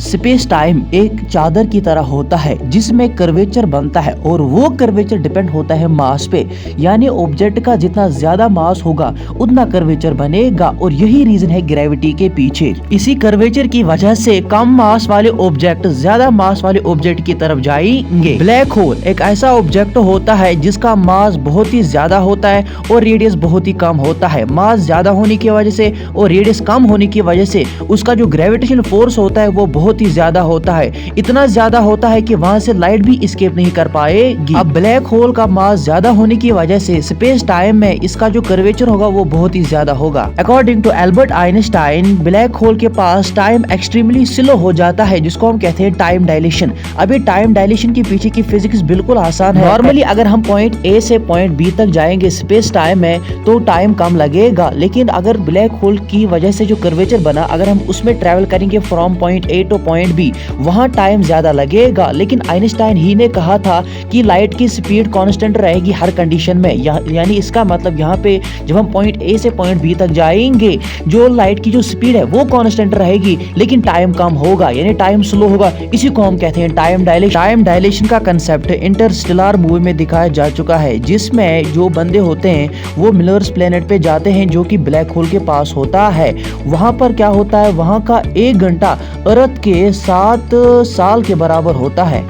Space time एक चादर की तरह होता है जिसमें कर्वेचर बनता है और वो कर्वेचर डिपेंड होता है मास पे, यानी ऑब्जेक्ट का जितना ज्यादा मास होगा उतना कर्वेचर बनेगा और यही रीजन है ग्रेविटी के पीछे। इसी कर्वेचर की वजह से कम मास वाले ऑब्जेक्ट ज्यादा मास वाले ऑब्जेक्ट की तरफ जाएंगे। ब्लैक होल एक ऐसा ऑब्जेक्ट होता है जिसका मास बहुत ही ज्यादा होता है और रेडियस बहुत ही कम होता है। मास ज्यादा होने की वजह से और रेडियस कम होने की वजह से उसका जो ग्रेविटेशनल फोर्स होता है वो बहुत ही ज्यादा होता है, इतना ज्यादा होता है कि वहां से लाइट भी एस्केप नहीं कर पाएगी। अब ब्लैक होल का मास ज्यादा होने की वजह से स्पेस टाइम में इसका जो कर्वेचर होगा वो बहुत ही ज्यादा होगा। According to Albert Einstein black hole के पास टाइम एक्सट्रीमली स्लो हो जाता है जिसको हम कहते हैं टाइम डायलेशन। अभी टाइम डायलेशन के पीछे की फिजिक्स बिल्कुल आसान है। नॉर्मली अगर हम पॉइंट ए से पॉइंट बी तक जाएंगे स्पेस टाइम में तो टाइम कम लगेगा, लेकिन अगर ब्लैक होल की वजह से जो कर्वेचर बना अगर हम उसमें ट्रेवल करेंगे from point A to point B वहां टाइम ज्यादा लगेगा। लेकिन आइंस्टाइन ही ने कहा था कि लाइट की स्पीड कांस्टेंट रहेगी हर कंडीशन में, यानी इसका मतलब यहाँ पे जब हम पॉइंट ए से पॉइंट बी तक जाएंगे जो लाइट की जो स्पीड है वो कांस्टेंट रहेगी लेकिन टाइम कम होगा, यानी टाइम स्लो होगा। इसी को हम कहते हैं टाइम डायलेशन। टाइम डायलेशन का कंसेप्ट इंटरस्टेलर मूवी में दिखाया जा चुका है जिसमें जो बंदे होते हैं वो मिलर्स प्लेनेट पे जाते हैं जो कि ब्लैक होल के पास होता है। वहां पर क्या होता है, वहां का 1 घंटा अर्थ के 7 साल के बराबर होता है।